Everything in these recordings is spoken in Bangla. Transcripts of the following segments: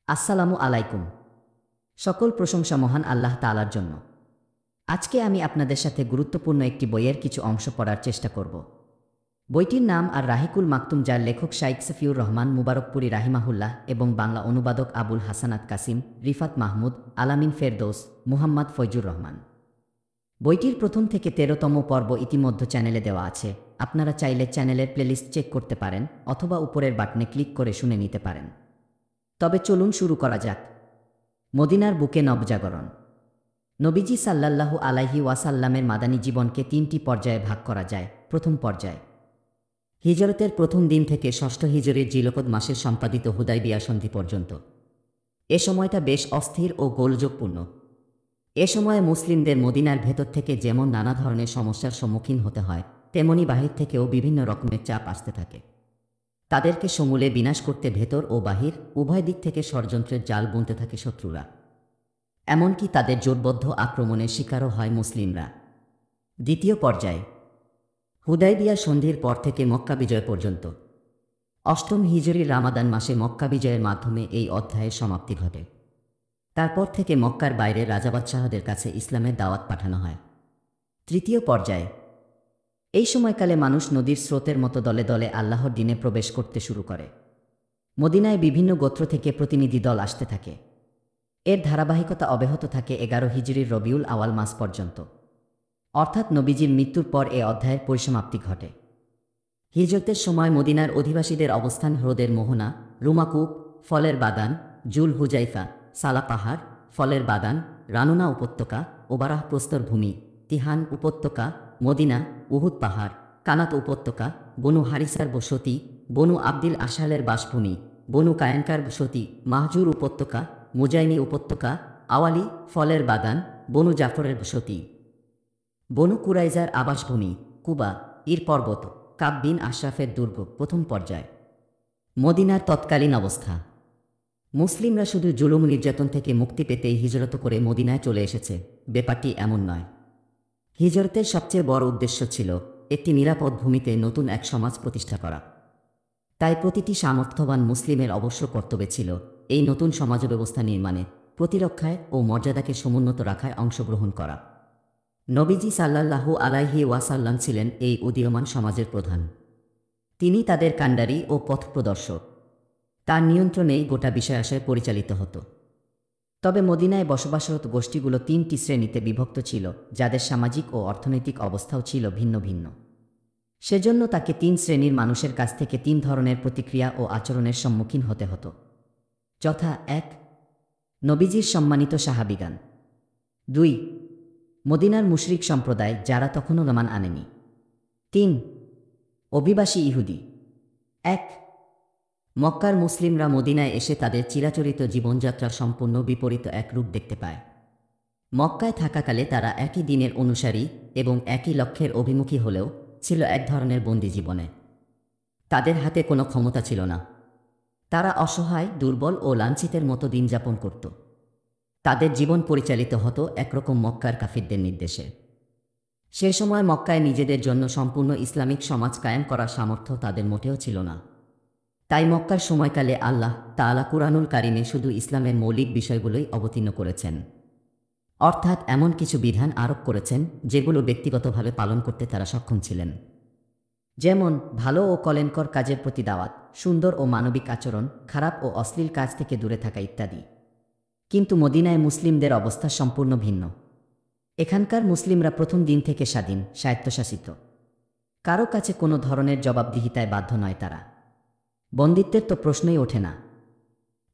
আসসালামু আলাইকুম। সকল প্রশংসা মহান আল্লাহ তাআলার জন্য। আজকে আমি আপনাদের সাথে গুরুত্বপূর্ণ একটি বইয়ের কিছু অংশ পড়ার চেষ্টা করব। বইটির নাম আর রাহিকুল মাকতুম, যার লেখক শাইখ সফিউর রহমান মুবারকপুরী রাহিমাহুল্লাহ এবং বাংলা অনুবাদক আবুল হাসানাত কাসিম, রিফাত মাহমুদ, আলামিন ফেরদৌস, মুহাম্মদ ফয়জুর রহমান। বইটির প্রথম থেকে ১৩তম পর্ব ইতিমধ্যে চ্যানেলে দেওয়া আছে। আপনারা চাইলে চ্যানেলের প্লেলিস্ট চেক করতে পারেন অথবা উপরের বাটনে ক্লিক করে শুনে নিতে পারেন। তবে চলুন শুরু করা যাক। মদিনার বুকে নবজাগরণ। নবীজি সাল্লাল্লাহু আলাইহি ওয়াসাল্লামের মাদানী জীবনকে ৩টি পর্যায়ে ভাগ করা যায়। প্রথম পর্যায় হিজরতের প্রথম দিন থেকে ষষ্ঠ হিজরির জিলকদ মাসের সম্পাদিত হুদায়বিয়া সন্ধি পর্যন্ত। এ সময়টা বেশ অস্থির ও গোলযোগপূর্ণ। এ সময়ে মুসলিমদের মদিনার ভেতর থেকে যেমন নানা ধরনের সমস্যার সম্মুখীন হতে হয়, তেমনি বাহির থেকেও বিভিন্ন রকমের চাপ আসতে থাকে। তাদেরকে সমূলে বিনাশ করতে ভেতর ও বাহির উভয় দিক থেকে ষড়যন্ত্রের জাল বুনতে থাকে শত্রুরা। এমনকি তাদের জোটবদ্ধ আক্রমণের শিকারও হয় মুসলিমরা। দ্বিতীয় পর্যায়ে হুদায়বিয়া সন্ধির পর থেকে মক্কা বিজয় পর্যন্ত। অষ্টম হিজরির রামাদান মাসে মক্কা বিজয়ের মাধ্যমে এই অধ্যায়ের সমাপ্তি ঘটে। তারপর থেকে মক্কার বাইরে রাজাবাদশাহদের কাছে ইসলামের দাওয়াত পাঠানো হয়। তৃতীয় পর্যায়ে এই সময়কালে মানুষ নদীর স্রোতের মতো দলে দলে আল্লাহর দ্বীনে প্রবেশ করতে শুরু করে। মদিনায় বিভিন্ন গোত্র থেকে প্রতিনিধি দল আসতে থাকে। এর ধারাবাহিকতা অব্যাহত থাকে ১১ হিজরির রবিউল আওয়াল মাস পর্যন্ত, অর্থাৎ নবীজির মৃত্যুর পর এ অধ্যায়ের পরিসমাপ্তি ঘটে। হিজরতের সময় মদিনার অধিবাসীদের অবস্থান হ্রদের মোহনা, রুমাকুক, ফলের বাগান, জুল হুজাইফা, সালা পাহাড়, ফলের বাগান, রানুনা উপত্যকা, ওবারাহ প্রস্তরভূমি, তিহান উপত্যকা, মদিনা, উহুদ পাহাড়, কানাত উপত্যকা, বনু হারিসার বসতি, বনু আব্দিল আশালের বাসভূমি, বনু কায়ানকার বসতি, মাহজুর উপত্যকা, মুজাইনি উপত্যকা, আওয়ালি, ফলের বাগান, বনু জাফরের বসতি, বনু কুরাইজার আবাসভূমি, কুবা, ইর পর্বত, কাব বিন আশরাফের দুর্গ। প্রথম পর্যায় মদিনার তৎকালীন অবস্থা। মুসলিমরা শুধু জুলুম নির্যাতন থেকে মুক্তি পেতেই হিজরত করে মদিনায় চলে এসেছে, ব্যাপারটি এমন নয়। হিজরতের সবচেয়ে বড় উদ্দেশ্য ছিল একটি নিরাপদ ভূমিতে নতুন এক সমাজ প্রতিষ্ঠা করা। তাই প্রতিটি সামর্থ্যবান মুসলিমের অবশ্য কর্তব্য ছিল এই নতুন সমাজ ব্যবস্থা নির্মাণে, প্রতিরক্ষায় ও মর্যাদাকে সমুন্নত রাখায় অংশগ্রহণ করা। নবীজি সাল্লাল্লাহু আলাইহি ওয়াসাল্লাম ছিলেন এই উদীয়মান সমাজের প্রধান। তিনি তাদের কাণ্ডারি ও পথপ্রদর্শক। তার নিয়ন্ত্রণেই গোটা বিষয়াশয় পরিচালিত হতো। তবে মদিনায় বসবাসরত গোষ্ঠীগুলো ৩টি শ্রেণীতে বিভক্ত ছিল, যাদের সামাজিক ও অর্থনৈতিক অবস্থাও ছিল ভিন্ন ভিন্ন। সেজন্য তাকে ৩ শ্রেণীর মানুষের কাছ থেকে ৩ ধরনের প্রতিক্রিয়া ও আচরণের সম্মুখীন হতে হতো, যথা ১. নবীজির সম্মানিত সাহাবিগান। ২. মদিনার মুশরিক সম্প্রদায়, যারা তখনও ঈমান আনেনি। ৩. অভিবাসী ইহুদি। ১. মক্কার মুসলিমরা মদিনায় এসে তাদের চিরাচরিত জীবনযাত্রার সম্পূর্ণ বিপরীত এক রূপ দেখতে পায়। মক্কায় থাকাকালে তারা একই দিনের অনুসারী এবং একই লক্ষ্যের অভিমুখী হলেও ছিল এক ধরনের বন্দী জীবনে। তাদের হাতে কোনো ক্ষমতা ছিল না। তারা অসহায়, দুর্বল ও লাঞ্ছিতের মতো দিন যাপন করত। তাদের জীবন পরিচালিত হতো একরকম মক্কার কাফিরদের নির্দেশে। সে সময় মক্কায় নিজেদের জন্য সম্পূর্ণ ইসলামিক সমাজ কায়েম করার সামর্থ্য তাদের মোটেও ছিল না। তাই মক্কার সময়কালে আল্লাহ তাআলা কুরআনুল কারিমে শুধু ইসলামের মৌলিক বিষয়গুলোই অবতীর্ণ করেছেন, অর্থাৎ এমন কিছু বিধান আরোপ করেছেন যেগুলো ব্যক্তিগতভাবে পালন করতে তারা সক্ষম ছিলেন। যেমন ভালো ও কল্যাণকর কাজের প্রতি দাওয়াত, সুন্দর ও মানবিক আচরণ, খারাপ ও অশ্লীল কাজ থেকে দূরে থাকা ইত্যাদি। কিন্তু মদিনায় মুসলিমদের অবস্থা সম্পূর্ণ ভিন্ন। এখানকার মুসলিমরা প্রথম দিন থেকে স্বাধীন, স্বায়ত্তশাসিত। কারো কাছে কোনো ধরনের জবাবদিহিতায় বাধ্য নয় তারা। বন্দিত্বের তো প্রশ্নই ওঠে না।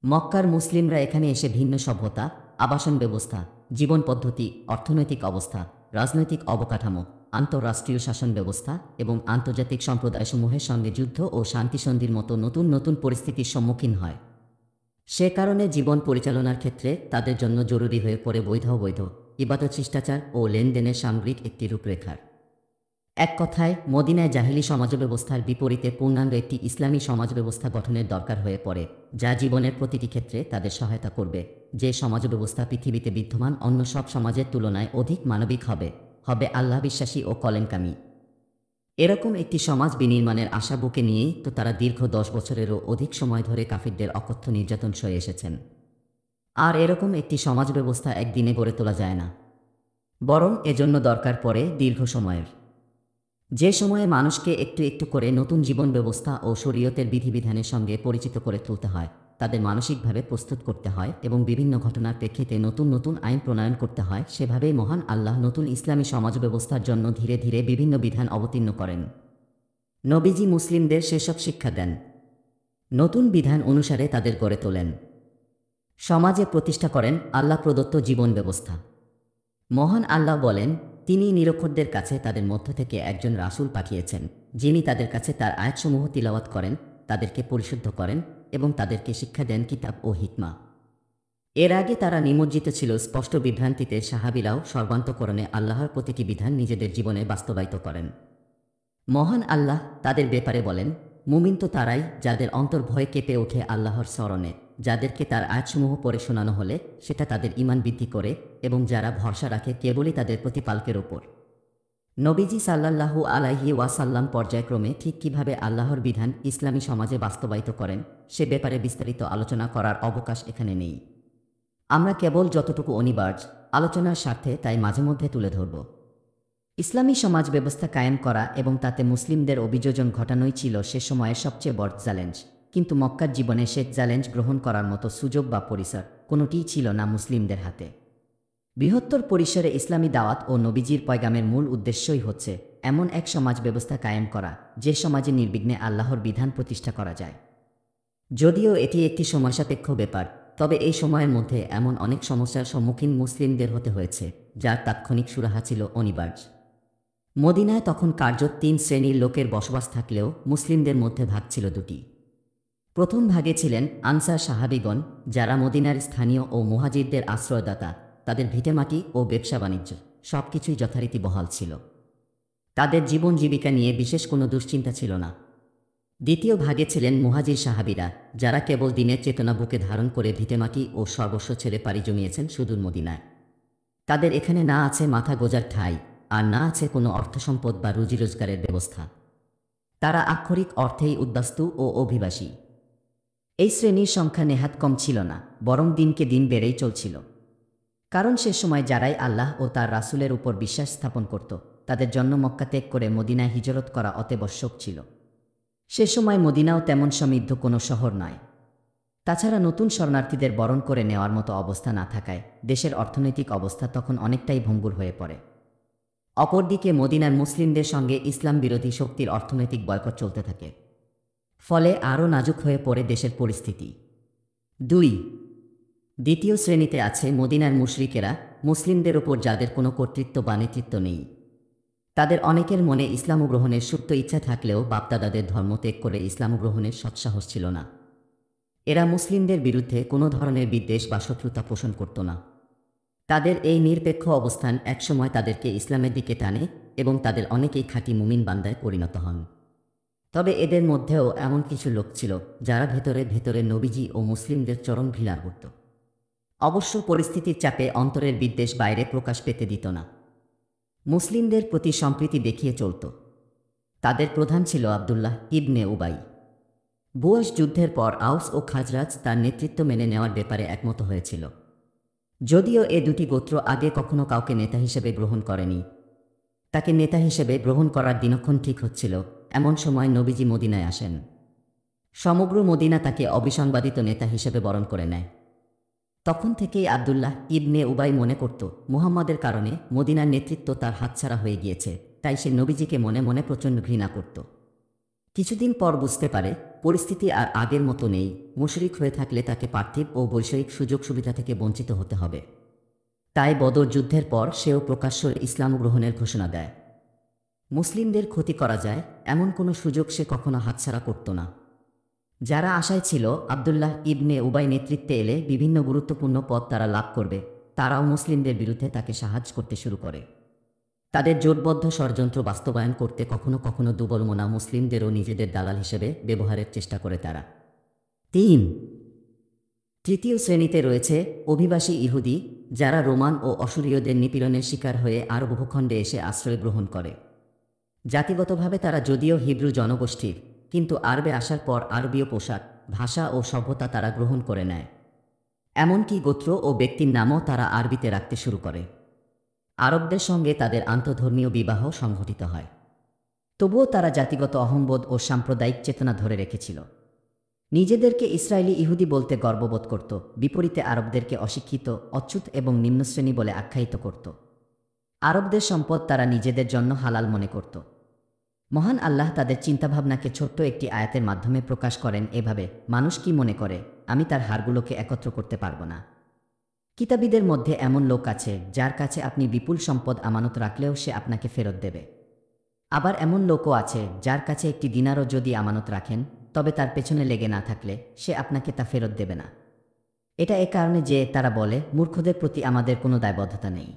মক্কার মুসলিমরা এখানে এসে ভিন্ন সভ্যতা, আবাসন ব্যবস্থা, জীবন পদ্ধতি, অর্থনৈতিক অবস্থা, রাজনৈতিক অবকাঠামো, আন্তঃরাষ্ট্রীয় শাসন ব্যবস্থা এবং আন্তর্জাতিক সম্প্রদায়সমূহের সঙ্গে যুদ্ধ ও শান্তিসন্ধির মতো নতুন নতুন পরিস্থিতির সম্মুখীন হয়। সে কারণে জীবন পরিচালনার ক্ষেত্রে তাদের জন্য জরুরি হয়ে পড়ে বৈধ ইবাদত, শিষ্টাচার ও লেনদেনের সামগ্রিক একটি রূপরেখার। এক কথায় মদিনায় জাহিলি সমাজব্যবস্থার বিপরীতে পূর্ণাঙ্গ একটি ইসলামী সমাজব্যবস্থা গঠনের দরকার হয়ে পড়ে, যা জীবনের প্রতিটি ক্ষেত্রে তাদের সহায়তা করবে। যে সমাজব্যবস্থা পৃথিবীতে বিদ্যমান অন্য সব সমাজের তুলনায় অধিক মানবিক হবে আল্লাহ বিশ্বাসী ও কল্যাণকামী। এরকম একটি সমাজ বিনির্মাণের আশা বুকে নিয়েই তো তারা দীর্ঘ 10 বছরেরও অধিক সময় ধরে কাফিরদের অকথ্য নির্যাতন সয়ে এসেছেন। আর এরকম একটি সমাজ ব্যবস্থা একদিনে গড়ে তোলা যায় না, বরং এজন্য দরকার পড়ে দীর্ঘ সময়ের। যে সময়ে মানুষকে একটু একটু করে নতুন জীবন ব্যবস্থা ও শরীয়তের বিধিবিধানের সঙ্গে পরিচিত করে তুলতে হয়, তাদের মানসিকভাবে প্রস্তুত করতে হয় এবং বিভিন্ন ঘটনার প্রেক্ষিতে নতুন নতুন আইন প্রণয়ন করতে হয়, সেভাবেই মহান আল্লাহ নতুন ইসলামী সমাজ ব্যবস্থার জন্য ধীরে ধীরে বিভিন্ন বিধান অবতীর্ণ করেন। নবীজি মুসলিমদের সেসব শিক্ষা দেন, নতুন বিধান অনুসারে তাদের গড়ে তোলেন, সমাজে প্রতিষ্ঠা করেন আল্লাহ প্রদত্ত জীবন ব্যবস্থা। মহান আল্লাহ বলেন, তিনি নিরক্ষরদের কাছে তাদের মধ্য থেকে একজন রাসূল পাঠিয়েছেন, যিনি তাদের কাছে তার আয়াতসমূহ তিলাওয়াত করেন, তাদেরকে পরিশুদ্ধ করেন এবং তাদেরকে শিক্ষা দেন কিতাব ও হিকমা। এর আগে তারা নিমজ্জিত ছিল স্পষ্ট বিভ্রান্তিতে। সাহাবীরাও সর্বান্তকরণে আল্লাহর প্রতিটি বিধান নিজেদের জীবনে বাস্তবায়িত করেন। মহান আল্লাহ তাদের ব্যাপারে বলেন, মুমিন তো তারাই যাদের অন্তর ভয়ে কেঁপে ওঠে আল্লাহর স্মরণে, যাদেরকে তার আয়াতসমূহ পড়ে শোনানো হলে সেটা তাদের ঈমান বৃদ্ধি করে এবং যারা ভরসা রাখে কেবলই তাদের প্রতিপালকের ওপর। নবীজি সাল্লাল্লাহু আলাইহি ওয়াসাল্লাম পর্যায়ক্রমে ঠিক কিভাবে আল্লাহর বিধান ইসলামী সমাজে বাস্তবায়িত করেন সে ব্যাপারে বিস্তারিত আলোচনা করার অবকাশ এখানে নেই। আমরা কেবল যতটুকু অনিবার্য আলোচনার স্বার্থে তাই মাঝে মধ্যে তুলে ধরব। ইসলামী সমাজ ব্যবস্থা কায়েম করা এবং তাতে মুসলিমদের অভিযোজন ঘটানোই ছিল সে সময়ের সবচেয়ে বড় চ্যালেঞ্জ। কিন্তু মক্কার জীবনে সে চ্যালেঞ্জ গ্রহণ করার মতো সুযোগ বা পরিসর কোনোটিই ছিল না মুসলিমদের হাতে। বৃহত্তর পরিসরে ইসলামী দাওয়াত ও নবীজির পয়গামের মূল উদ্দেশ্যই হচ্ছে এমন এক সমাজ ব্যবস্থা কায়েম করা যে সমাজে নির্বিঘ্নে আল্লাহর বিধান প্রতিষ্ঠা করা যায়। যদিও এটি একটি সময়সাপেক্ষ ব্যাপার, তবে এই সময়ের মধ্যে এমন অনেক সমস্যার সম্মুখীন মুসলিমদের হতে হয়েছে যার তাৎক্ষণিক সুরাহা ছিল অনিবার্য। মদিনায় তখন কার্যত ৩ শ্রেণীর লোকের বসবাস থাকলেও মুসলিমদের মধ্যে ভাগ ছিল দুটি। প্রথম ভাগে ছিলেন আনসার সাহাবীগণ, যারা মদিনার স্থানীয় ও মুহাজিরদের আশ্রয়দাতা। তাদের ভিটেমাটি ও ব্যবসা বাণিজ্য সবকিছুই যথারীতি বহাল ছিল। তাদের জীবন জীবিকা নিয়ে বিশেষ কোনো দুশ্চিন্তা ছিল না। দ্বিতীয় ভাগে ছিলেন মুহাজির সাহাবীরা, যারা কেবল দিনের চেতনা বুকে ধারণ করে ভিটেমাটি ও সর্বস্ব ছেড়ে পাড়ি জমিয়েছেন সুদূর মদিনায়। তাদের এখানে না আছে মাথা গোজার ঠাঁই, আর না আছে কোনো অর্থসম্পদ বা রুজি রোজগারের ব্যবস্থা। তারা আক্ষরিক অর্থেই উদ্বাস্তু ও অভিবাসী। এই শ্রেণীর সংখ্যা নেহাত কম ছিল না, বরং দিনকে দিন বেড়েই চলছিল। কারণ সে সময় যারাই আল্লাহ ও তার রাসূলের উপর বিশ্বাস স্থাপন করত, তাদের জন্য মক্কা ত্যাগ করে মদিনায় হিজরত করা অত্যাবশ্যক ছিল। সে সময় মদিনাও তেমন সমৃদ্ধ কোনো শহর নয়। তাছাড়া নতুন শরণার্থীদের বরণ করে নেওয়ার মতো অবস্থা না থাকায় দেশের অর্থনৈতিক অবস্থা তখন অনেকটাই ভঙ্গুর হয়ে পড়ে। অপরদিকে মদিনার মুসলিমদের সঙ্গে ইসলাম বিরোধী শক্তির অর্থনৈতিক বয়কট চলতে থাকে। ফলে আরও নাজুক হয়ে পড়ে দেশের পরিস্থিতি। ২. দ্বিতীয় শ্রেণীতে আছে মদিনার মুশরিকেরা, মুসলিমদের ওপর যাদের কোনো কর্তৃত্ব বা নেতৃত্ব নেই। তাদের অনেকের মনে ইসলাম গ্রহণের সুপ্ত ইচ্ছা থাকলেও বাপদাদাদের ধর্ম ত্যাগ করে ইসলাম গ্রহণের সৎসাহস ছিল না। এরা মুসলিমদের বিরুদ্ধে কোনো ধরনের বিদ্বেষ বা শত্রুতা পোষণ করত না। তাদের এই নিরপেক্ষ অবস্থান একসময় তাদেরকে ইসলামের দিকে টানে এবং তাদের অনেকেই খাঁটি মুমিন বান্দায় পরিণত হন। তবে এদের মধ্যেও এমন কিছু লোক ছিল যারা ভেতরে ভেতরে নবীজি ও মুসলিমদের চরম ঘৃণা করত। অবশ্য পরিস্থিতির চাপে অন্তরের বিদ্বেষ বাইরে প্রকাশ পেতে দিত না। মুসলিমদের প্রতি সম্প্রীতি দেখিয়ে চলত। তাদের প্রধান ছিল আবদুল্লাহ ইবনে উবাই। বুয়াস যুদ্ধের পর আউস ও খাজরাজ তার নেতৃত্ব মেনে নেওয়ার ব্যাপারে একমত হয়েছিল। যদিও এ দুটি গোত্র আগে কখনো কাউকে নেতা হিসেবে গ্রহণ করেনি। তাকে নেতা হিসেবে গ্রহণ করার দিনক্ষণ ঠিক হচ্ছিল, এমন সময় নবীজি মদিনায় আসেন। সমগ্র মদিনা তাকে অবিসংবাদিত নেতা হিসেবে বরণ করে নেয়। তখন থেকেই আবদুল্লাহ ইবনে উবাই মনে করত মুহাম্মাদের কারণে মদিনার নেতৃত্ব তার হাতছাড়া হয়ে গিয়েছে, তাই সে নবীজিকে মনে মনে প্রচণ্ড ঘৃণা করত। কিছুদিন পর বুঝতে পারে পরিস্থিতি আর আগের মতো নেই। মুশরিক হয়ে থাকলে তাকে পার্থিব ও বৈষয়িক সুযোগ সুবিধা থেকে বঞ্চিত হতে হবে। তাই বদর যুদ্ধের পর সেও প্রকাশ্য ইসলাম গ্রহণের ঘোষণা দেয়। মুসলিমদের ক্ষতি করা যায় এমন কোনো সুযোগ সে কখনো হাতছাড়া করত না। যারা আশায় ছিল আবদুল্লাহ ইবনে উবাই নেতৃত্বে এলে বিভিন্ন গুরুত্বপূর্ণ পদ তারা লাভ করবে, তারাও মুসলিমদের বিরুদ্ধে তাকে সাহায্য করতে শুরু করে। তাদের জোটবদ্ধ ষড়যন্ত্র বাস্তবায়ন করতে কখনো কখনো দুর্বলমনা মুসলিমদেরও নিজেদের দালাল হিসেবে ব্যবহারের চেষ্টা করে তারা। ৩. তৃতীয় শ্রেণীতে রয়েছে অভিবাসী ইহুদি, যারা রোমান ও অসুরীয়দের নিপীড়নের শিকার হয়ে আরব ভূখণ্ডে এসে আশ্রয় গ্রহণ করে। জাতিগতভাবে তারা যদিও হিব্রু জনগোষ্ঠীর, কিন্তু আরবে আসার পর আরবীয় পোশাক, ভাষা ও সভ্যতা তারা গ্রহণ করে নেয়। এমনকি গোত্র ও ব্যক্তির নামও তারা আরবিতে রাখতে শুরু করে। আরবদের সঙ্গে তাদের আন্তঃধর্মীয় বিবাহ সংঘটিত হয়। তবুও তারা জাতিগত অহংবোধ ও সাম্প্রদায়িক চেতনা ধরে রেখেছিল। নিজেদেরকে ইসরায়েলি ইহুদি বলতে গর্ববোধ করত, বিপরীতে আরবদেরকে অশিক্ষিত, অচ্যুত এবং নিম্নশ্রেণী বলে আখ্যায়িত করত। আরবদের সম্পদ তারা নিজেদের জন্য হালাল মনে করত। মহান আল্লাহ তাদের চিন্তাভাবনাকে ছোট্ট একটি আয়াতের মাধ্যমে প্রকাশ করেন এভাবে: মানুষ কি মনে করে আমি তার হাড়গুলোকে একত্র করতে পারব না? কিতাবীদের মধ্যে এমন লোক আছে যার কাছে আপনি বিপুল সম্পদ আমানত রাখলেও সে আপনাকে ফেরত দেবে। আবার এমন লোকও আছে যার কাছে একটি দিনারও যদি আমানত রাখেন তবে তার পেছনে লেগে না থাকলে সে আপনাকে তা ফেরত দেবে না। এটা এ কারণে যে তারা বলে, মূর্খদের প্রতি আমাদের কোনো দায়বদ্ধতা নেই।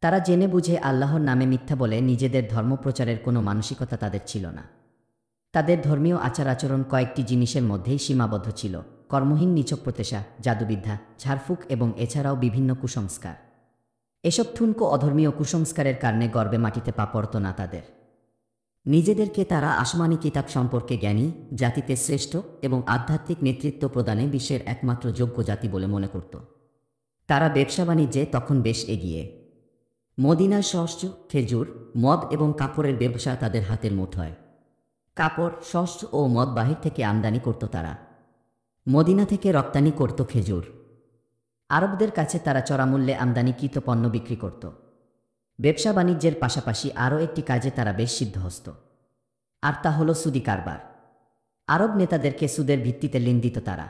তারা জেনে বুঝে আল্লাহর নামে মিথ্যা বলে নিজেদের ধর্ম প্রচারের কোনো মানসিকতা তাদের ছিল না। তাদের ধর্মীয় আচার আচরণ কয়েকটি জিনিসের মধ্যেই সীমাবদ্ধ ছিল: কর্মহীন নিছক প্রত্যাশা, জাদুবিদ্যা, ঝাড়ফুঁক এবং এছাড়াও বিভিন্ন কুসংস্কার। এসব ঠুনকো অধর্মীয় কুসংস্কারের কারণে গর্বে মাটিতে পা পড়ত না তাদের। নিজেদেরকে তারা আসমানি কিতাব সম্পর্কে জ্ঞানী, জাতিতে শ্রেষ্ঠ এবং আধ্যাত্মিক নেতৃত্ব প্রদানে বিশ্বের একমাত্র যোগ্য জাতি বলে মনে করত। তারা ব্যবসা বাণিজ্যে তখন বেশ এগিয়ে। মদিনার শস্য, খেজুর, মদ এবং কাপড়ের ব্যবসা তাদের হাতের মুঠোয়। কাপড়, শস্য ও মদ বাহির থেকে আমদানি করত তারা। মদিনা থেকে রপ্তানি করত খেজুর। আরবদের কাছে তারা চড়ামূল্যে আমদানিকৃত পণ্য বিক্রি করত। ব্যবসা বাণিজ্যের পাশাপাশি আরও একটি কাজে তারা বেশ সিদ্ধহস্ত, আর তা হল সুদি কারবার। আরব নেতাদেরকে সুদের ভিত্তিতে ঋণ দিত তারা।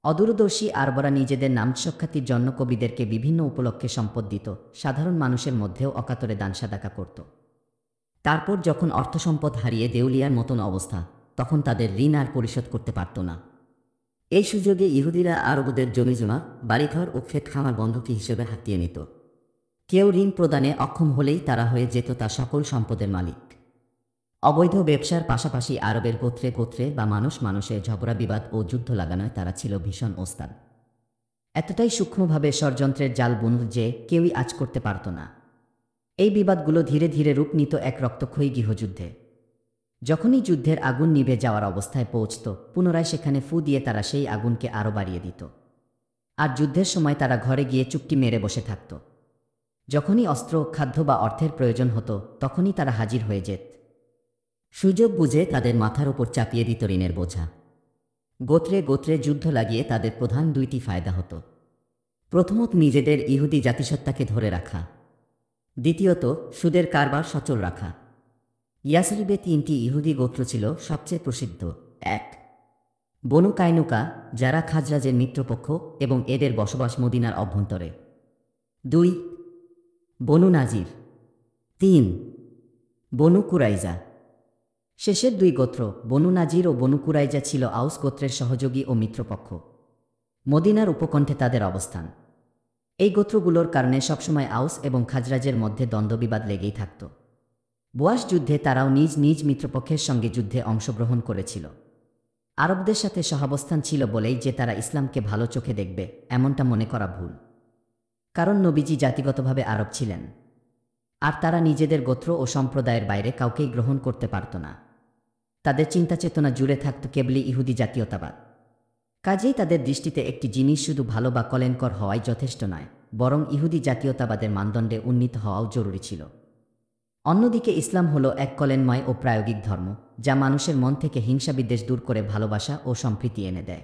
অদূরদর্শী আরবরা নিজেদের নাম সুখ্যাতির জন্য কবিদেরকে বিভিন্ন উপলক্ষে সম্পদ দিত, সাধারণ মানুষের মধ্যেও অকাতরে দানসাদাকা করত। তারপর যখন অর্থসম্পদ হারিয়ে দেউলিয়ার মতন অবস্থা, তখন তাদের ঋণ আর পরিশোধ করতে পারত না। এই সুযোগে ইহুদিরা আরবদের জমিজমা, বাড়িঘর ও ক্ষেত খামার বন্ধকি হিসেবে হাতিয়ে নিত। কেউ ঋণ প্রদানে অক্ষম হলেই তারা হয়ে যেত তা সকল সম্পদের মালিক। অবৈধ ব্যবসার পাশাপাশি আরবের গোত্রে গোত্রে বা মানুষে ঝগড়া বিবাদ ও যুদ্ধ লাগানোয় তারা ছিল ভীষণ ওস্তাদ। এতটাই সূক্ষ্মভাবে ষড়যন্ত্রের জাল বুনল যে কেউই আঁচ করতে পারত না। এই বিবাদগুলো ধীরে ধীরে রূপ নিত এক রক্তক্ষয়ী গৃহযুদ্ধে। যখনই যুদ্ধের আগুন নিভে যাওয়ার অবস্থায় পৌঁছত, পুনরায় সেখানে ফু দিয়ে তারা সেই আগুনকে আরও বাড়িয়ে দিত। আর যুদ্ধের সময় তারা ঘরে গিয়ে চুপটি মেরে বসে থাকত। যখনই অস্ত্র, খাদ্য বা অর্থের প্রয়োজন হতো, তখনই তারা হাজির হয়ে যেত। সুযোগ বুঝে তাদের মাথার ওপর চাপিয়ে দিত ঋণের বোঝা। গোত্রে গোত্রে যুদ্ধ লাগিয়ে তাদের প্রধান দুইটি ফায়দা হতো: প্রথমত, নিজেদের ইহুদি জাতিসত্তাকে ধরে রাখা; দ্বিতীয়ত, সুদের কারবার সচল রাখা। ইয়াসরিবে তিনটি ইহুদি গোত্র ছিল সবচেয়ে প্রসিদ্ধ। ১. বনু কায়নুকা, যারা খাজরাজের মিত্রপক্ষ এবং এদের বসবাস মদিনার অভ্যন্তরে। ২. বনু নাজির। ৩. বনু কুরাইজা। শেষের দুই গোত্র, বনু নাজির ও বনু কুরাইজা, ছিল আউস গোত্রের সহযোগী ও মিত্রপক্ষ। মদিনার উপকণ্ঠে তাদের অবস্থান। এই গোত্রগুলোর কারণে সবসময় আউস এবং খাজরাজের মধ্যে দ্বন্দ্ববিবাদ লেগেই থাকত। বোয়াস যুদ্ধে তারাও নিজ নিজ মিত্রপক্ষের সঙ্গে যুদ্ধে অংশগ্রহণ করেছিল। আরবদের সাথে সহাবস্থান ছিল বলেই যে তারা ইসলামকে ভালো চোখে দেখবে, এমনটা মনে করা ভুল। কারণ নবীজি জাতিগতভাবে আরব ছিলেন, আর তারা নিজেদের গোত্র ও সম্প্রদায়ের বাইরে কাউকেই গ্রহণ করতে পারত না। তাদের চিন্তাচেতনা জুড়ে থাকত কেবলই ইহুদি জাতীয়তাবাদ। কাজেই তাদের দৃষ্টিতে একটি জিনিস শুধু ভালো বা কল্যাণকর হওয়াই যথেষ্ট নয়, বরং ইহুদি জাতীয়তাবাদের মানদণ্ডে উন্নীত হওয়াও জরুরি ছিল। অন্যদিকে ইসলাম হল এক কল্যাণময় ও প্রায়োগিক ধর্ম, যা মানুষের মন থেকে হিংসা বিদ্বেষ দূর করে ভালোবাসা ও সম্প্রীতি এনে দেয়।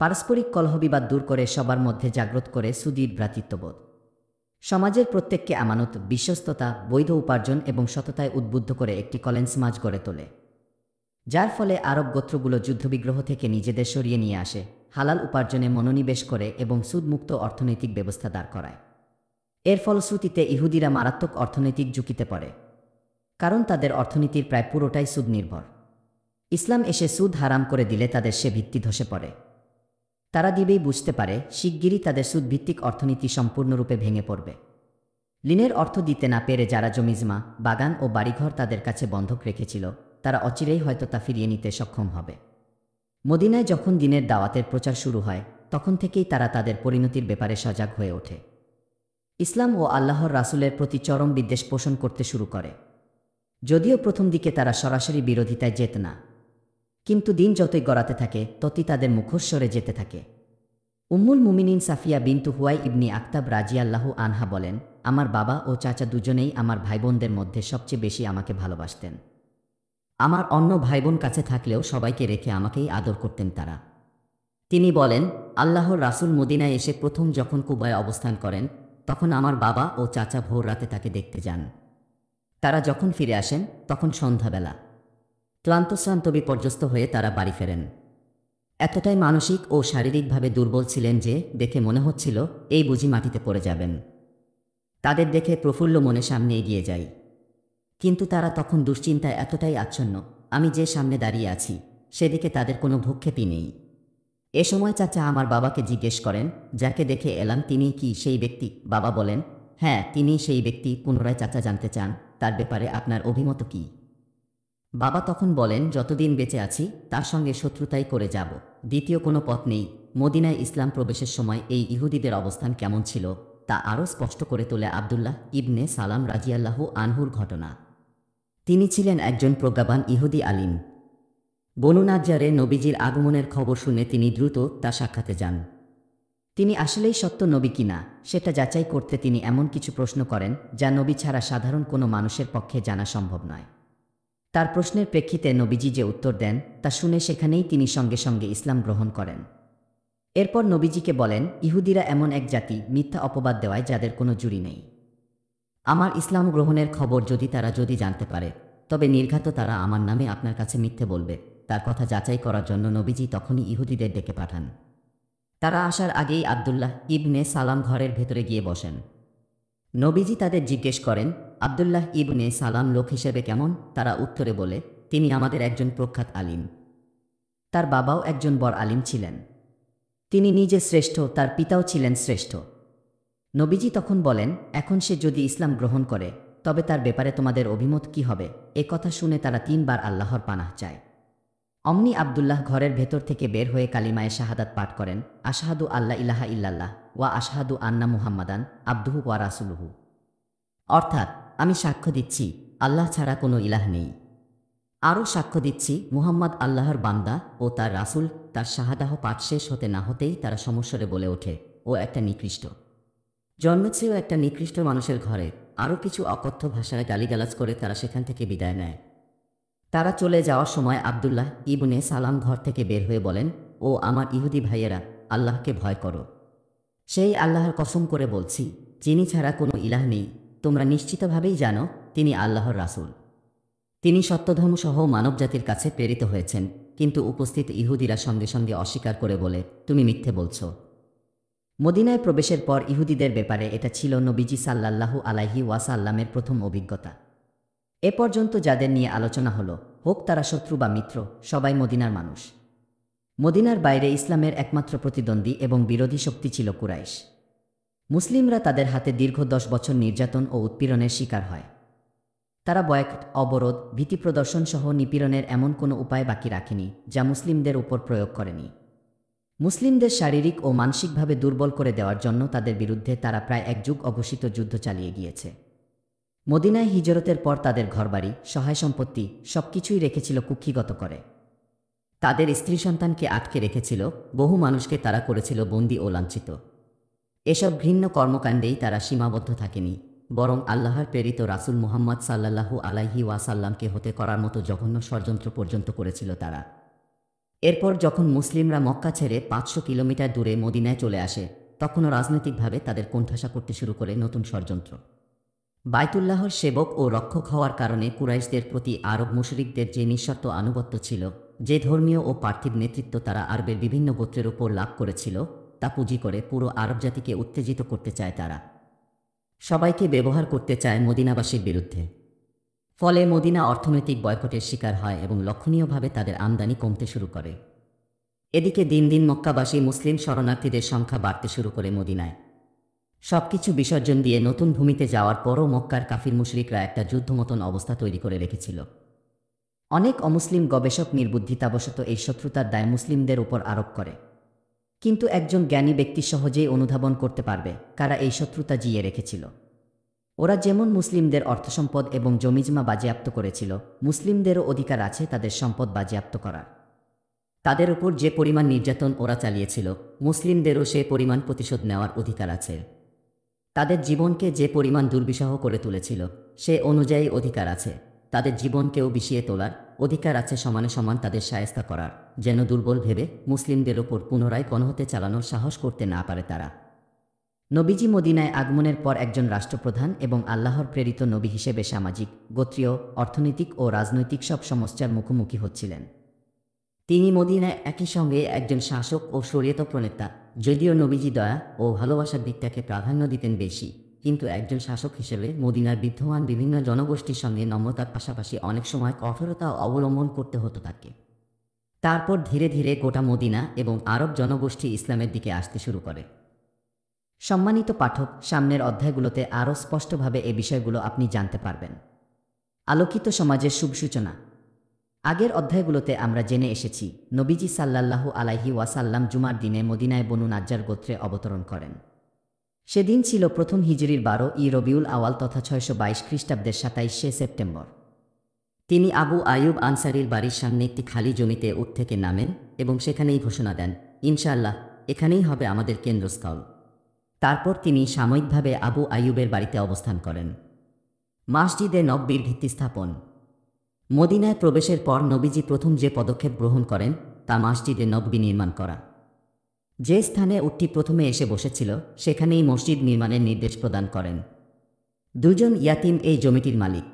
পারস্পরিক কলহবিবাদ দূর করে সবার মধ্যে জাগ্রত করে সুদৃঢ় ভ্রাতৃত্ববোধ। সমাজের প্রত্যেককে আমানত, বিশ্বস্ততা, বৈধ উপার্জন এবং সততায় উদ্বুদ্ধ করে একটি কল্যাণ সমাজ গড়ে তোলে, যার ফলে আরব গোত্রগুলো যুদ্ধবিগ্রহ থেকে নিজেদের সরিয়ে নিয়ে আসে, হালাল উপার্জনে মনোনিবেশ করে এবং সুদমুক্ত অর্থনৈতিক ব্যবস্থা দাঁড় করায়। এর ফলশ্রুতিতে ইহুদিরা মারাত্মক অর্থনৈতিক ঝুঁকিতে পড়ে, কারণ তাদের অর্থনীতির প্রায় পুরোটাই সুদ নির্ভর। ইসলাম এসে সুদ হারাম করে দিলে তাদের সে ভিত্তি ধসে পড়ে। তারা দিবেই বুঝতে পারে শিগগিরই তাদের সুদভিত্তিক অর্থনীতি সম্পূর্ণরূপে ভেঙে পড়বে। ঋণের অর্থ দিতে না পেরে যারা জমিজমা, বাগান ও বাড়িঘর তাদের কাছে বন্ধক রেখেছিল, তারা অচিরেই হয়তো তা ফিরিয়ে নিতে সক্ষম হবে। মদিনায় যখন দিনের দাওয়াতের প্রচার শুরু হয়, তখন থেকেই তারা তাদের পরিণতির ব্যাপারে সজাগ হয়ে ওঠে। ইসলাম ও আল্লাহর রাসূলের প্রতি চরম বিদ্বেষ পোষণ করতে শুরু করে। যদিও প্রথম দিকে তারা সরাসরি বিরোধিতায় যেত না, কিন্তু দিন যতই গড়াতে থাকে ততই তাদের মুখোশ সরে যেতে থাকে। উম্মুল মুমিনিন সাফিয়া বিনতু হুয়াই ইবনি আক্তাব রাজিয়াল্লাহু আনহা বলেন, আমার বাবা ও চাচা দুজনেই আমার ভাইবোনদের মধ্যে সবচেয়ে বেশি আমাকে ভালোবাসতেন। আমার অন্য ভাইবোন কাছে থাকলেও সবাইকে রেখে আমাকেই আদর করতেন তারা। তিনি বলেন, আল্লাহর রাসূল মদিনায় এসে প্রথম যখন কুবায় অবস্থান করেন, তখন আমার বাবা ও চাচা ভোর রাতে তাকে দেখতে যান। তারা যখন ফিরে আসেন তখন সন্ধ্যাবেলা। ক্লান্ত বিপর্যস্ত হয়ে তারা বাড়ি ফেরেন। এতটাই মানসিক ও শারীরিকভাবে দুর্বল ছিলেন যে দেখে মনে হচ্ছিল এই বুঝি মাটিতে পড়ে যাবেন। তাদের দেখে প্রফুল্ল মনে সামনে এগিয়ে যাই, কিন্তু তারা তখন দুশ্চিন্তায় এতটাই আচ্ছন্ন, আমি যে সামনে দাঁড়িয়ে আছি সেদিকে তাদের কোনো ভ্রুক্ষেপই নেই। এ সময় চাচা আমার বাবাকে জিজ্ঞেস করেন, যাকে দেখে এলাম তিনি কি সেই ব্যক্তি? বাবা বলেন, হ্যাঁ তিনি সেই ব্যক্তি। পুনরায় চাচা জানতে চান, তার ব্যাপারে আপনার অভিমত কি? বাবা তখন বলেন, যতদিন বেঁচে আছি তার সঙ্গে শত্রুতাই করে যাব, দ্বিতীয় কোনো পথ নেই। মদিনায় ইসলাম প্রবেশের সময় এই ইহুদিদের অবস্থান কেমন ছিল তা আরও স্পষ্ট করে তোলে আবদুল্লাহ ইবনে সালাম রাজিয়াল্লাহু আনহুর ঘটনা। তিনি ছিলেন একজন প্রজ্ঞাবান ইহুদি আলিম। বনু নাজ্জারে নবীজির আগমনের খবর শুনে তিনি দ্রুত তা সাক্ষাতে যান। তিনি আসলেই সত্য নবী কিনা সেটা যাচাই করতে তিনি এমন কিছু প্রশ্ন করেন যা নবী ছাড়া সাধারণ কোনো মানুষের পক্ষে জানা সম্ভব নয়। তার প্রশ্নের প্রেক্ষিতে নবীজি যে উত্তর দেন তা শুনে সেখানেই তিনি সঙ্গে সঙ্গে ইসলাম গ্রহণ করেন। এরপর নবীজিকে বলেন, ইহুদিরা এমন এক জাতি মিথ্যা অপবাদ দেওয়ায় যাদের কোনো জুড়ি নেই। আমার ইসলাম গ্রহণের খবর তারা যদি জানতে পারে, তবে নির্ঘাত তারা আমার নামে আপনার কাছে মিথ্যে বলবে। তার কথা যাচাই করার জন্য নবীজি তখনই ইহুদিদের ডেকে পাঠান। তারা আসার আগেই আবদুল্লাহ ইবনে সালাম ঘরের ভেতরে গিয়ে বসেন। নবীজি তাদের জিজ্ঞেস করেন, আবদুল্লাহ ইবনে সালাম লোক হিসেবে কেমন? তারা উত্তরে বলে, তিনি আমাদের একজন প্রখ্যাত আলিম। তার বাবাও একজন বড় আলিম ছিলেন। তিনি নিজে শ্রেষ্ঠ, তার পিতাও ছিলেন শ্রেষ্ঠ। নবীজি তখন বলেন, এখন সে যদি ইসলাম গ্রহণ করে তবে তার ব্যাপারে তোমাদের অভিমত কি হবে? এ কথা শুনে তারা 3 বার আল্লাহর পানাহ চায়। অমনি আবদুল্লাহ ঘরের ভেতর থেকে বের হয়ে কালিমায়ে শাহাদাত পাঠ করেন, আশহাদু আল্লা ইলাহা ইল্লাল্লাহ ওয়া আশহাদু আন্না মুহাম্মাদান আবদুহু ওয়া রাসূলুহু। অর্থাৎ, আমি সাক্ষ্য দিচ্ছি আল্লাহ ছাড়া কোনো ইলাহ নেই। আরও সাক্ষ্য দিচ্ছি মুহাম্মদ আল্লাহর বান্দা ও তার রাসূল। তার শাহাদাহ পাঠ শেষ হতে না হতেই তারা সমস্বরে বলে ওঠে, ও একটা নিকৃষ্ট, জন্মেছেও একটা নিকৃষ্ট মানুষের ঘরে। আরও কিছু অকথ্য ভাষায় গালিগালাজ করে তারা সেখান থেকে বিদায় নেয়। তারা চলে যাওয়ার সময় আবদুল্লাহ ইবনে সালাম ঘর থেকে বের হয়ে বলেন, ও আমার ইহুদি ভাইয়েরা, আল্লাহকে ভয় করো। সেই আল্লাহর কসম করে বলছি, যিনি ছাড়া কোনো ইলাহ নেই, তোমরা নিশ্চিতভাবেই জানো তিনি আল্লাহর রাসূল। তিনি সত্যধর্মসহ মানবজাতির কাছে প্রেরিত হয়েছেন। কিন্তু উপস্থিত ইহুদিরা সঙ্গে সঙ্গে অস্বীকার করে বলে, তুমি মিথ্যে বলছ। মদিনায় প্রবেশের পর ইহুদিদের ব্যাপারে এটা ছিল নবীজি সাল্লাল্লাহু আলাইহি ওয়াসাল্লামের প্রথম অভিজ্ঞতা। এ পর্যন্ত যাদের নিয়ে আলোচনা হলো, হোক তারা শত্রু বা মিত্র, সবাই মদিনার মানুষ। মদিনার বাইরে ইসলামের একমাত্র প্রতিদ্বন্দ্বী এবং বিরোধী শক্তি ছিল কুরাইশ। মুসলিমরা তাদের হাতে দীর্ঘ 10 বছর নির্যাতন ও উৎপীড়নের শিকার হয়। তারা বয়কট, অবরোধ, ভীতি প্রদর্শন সহ নিপীড়নের এমন কোনো উপায় বাকি রাখেনি যা মুসলিমদের উপর প্রয়োগ করেনি। মুসলিমদের শারীরিক ও মানসিকভাবে দুর্বল করে দেওয়ার জন্য তাদের বিরুদ্ধে তারা প্রায় 1 যুগ অঘোষিত যুদ্ধ চালিয়ে গিয়েছে। মদিনায় হিজরতের পর তাদের ঘরবাড়ি, সহায় সম্পত্তি সবকিছুই রেখেছিল কুক্ষিগত করে। তাদের স্ত্রী সন্তানকে আটকে রেখেছিল, বহু মানুষকে তারা করেছিল বন্দী ও লাঞ্ছিত। এসব ঘৃণ্য কর্মকাণ্ডেই তারা সীমাবদ্ধ থাকেনি, বরং আল্লাহর প্রেরিত রাসূল মুহাম্মদ সাল্লাল্লাহু আলাইহি ওয়াসাল্লামকে হতে করার মতো জঘন্য ষড়যন্ত্র পর্যন্ত করেছিল তারা। এরপর যখন মুসলিমরা মক্কা ছেড়ে 500 কিলোমিটার দূরে মদিনায় চলে আসে, তখনও রাজনৈতিকভাবে তাদের কোণঠাসা করতে শুরু করে নতুন ষড়যন্ত্র। বাইতুল্লাহর সেবক ও রক্ষক হওয়ার কারণে কুরাইশদের প্রতি আরব মুশরিকদের যে নিঃশর্ত আনুগত্য ছিল, যে ধর্মীয় ও পার্থিব নেতৃত্ব তারা আরবের বিভিন্ন গোত্রের উপর লাভ করেছিল, তা পুঁজি করে পুরো আরব জাতিকে উত্তেজিত করতে চায় তারা। সবাইকে ব্যবহার করতে চায় মদিনাবাসীর বিরুদ্ধে। ফলে মদিনা অর্থনৈতিক বয়কটের শিকার হয় এবং লক্ষণীয়ভাবে তাদের আমদানি কমতে শুরু করে। এদিকে দিন দিন মক্কাবাসী মুসলিম শরণার্থীদের সংখ্যা বাড়তে শুরু করে মদিনায়। সবকিছু বিসর্জন দিয়ে নতুন ভূমিতে যাওয়ার পরও মক্কার কাফির মুশরিকরা একটা যুদ্ধমতন অবস্থা তৈরি করে রেখেছিল। অনেক অমুসলিম গবেষক নির্বুদ্ধিতাবশত এই শত্রুতার দায় মুসলিমদের উপর আরোপ করে। কিন্তু একজন জ্ঞানী ব্যক্তি সহজেই অনুধাবন করতে পারবে কারা এই শত্রুতা জিয়ে রেখেছিল। ওরা যেমন মুসলিমদের অর্থসম্পদ এবং জমিজমা বাজেয়াপ্ত করেছিল, মুসলিমদেরও অধিকার আছে তাদের সম্পদ বাজেয়াপ্ত করার। তাদের ওপর যে পরিমাণ নির্যাতন ওরা চালিয়েছিল, মুসলিমদেরও সে পরিমাণ প্রতিশোধ নেওয়ার অধিকার আছে। তাদের জীবনকে যে পরিমাণ দুর্বিষহ করে তুলেছিল, সে অনুযায়ী অধিকার আছে তাদের জীবনকেও বিষিয়ে তোলার। অধিকার আছে সমানে সমান তাদের শায়েস্তা করার, যেন দুর্বল ভেবে মুসলিমদের ওপর পুনরায় গণহত্যা চালানোর সাহস করতে না পারে তারা। নবীজি মদিনায় আগমনের পর একজন রাষ্ট্রপ্রধান এবং আল্লাহর প্রেরিত নবী হিসেবে সামাজিক, গোত্রীয়, অর্থনৈতিক ও রাজনৈতিক সব সমস্যার মুখোমুখি হচ্ছিলেন। তিনি মদিনায় একই সঙ্গে একজন শাসক ও শরীয়ত প্রণেতা। যদিও নবীজি দয়া ও ভালোবাসার দিকটাকে প্রাধান্য দিতেন বেশি, কিন্তু একজন শাসক হিসেবে মদিনার বিদ্যমান বিভিন্ন জনগোষ্ঠীর সঙ্গে নম্রতার পাশাপাশি অনেক সময় কঠোরতা অবলম্বন করতে হতো তাকে। তারপর ধীরে ধীরে গোটা মদিনা এবং আরব জনগোষ্ঠী ইসলামের দিকে আসতে শুরু করে। সম্মানিত পাঠক, সামনের অধ্যায়গুলোতে আরও স্পষ্টভাবে এ বিষয়গুলো আপনি জানতে পারবেন। আলোকিত সমাজের শুভ সূচনা। আগের অধ্যায়গুলোতে আমরা জেনে এসেছি, নবীজি সাল্লাল্লাহু আলাইহি ওয়াসাল্লাম জুমার দিনে মদিনায় বনু নাজ্জার গোত্রে অবতরণ করেন। সেদিন ছিল প্রথম হিজরির 12ই রবিউল আওয়াল তথা 622 খ্রিস্টাব্দের 27শে সেপ্টেম্বর। তিনি আবু আয়ুব আনসারীর বাড়ির সামনে একটি খালি জমিতে উট থেকে নামেন এবং সেখানেই ঘোষণা দেন, ইনশাআল্লাহ এখানেই হবে আমাদের কেন্দ্রস্থল। তারপর তিনি সাময়িকভাবে আবু আয়ুবের বাড়িতে অবস্থান করেন। মসজিদে নববীর ভিত্তি স্থাপন। মদিনায় প্রবেশের পর নবীজি প্রথম যে পদক্ষেপ গ্রহণ করেন তা মসজিদে নববী নির্মাণ করা। যে স্থানে উটটি প্রথমে এসে বসেছিল সেখানেই মসজিদ নির্মাণের নির্দেশ প্রদান করেন। দুজন ইয়াতিম এই জমিটির মালিক।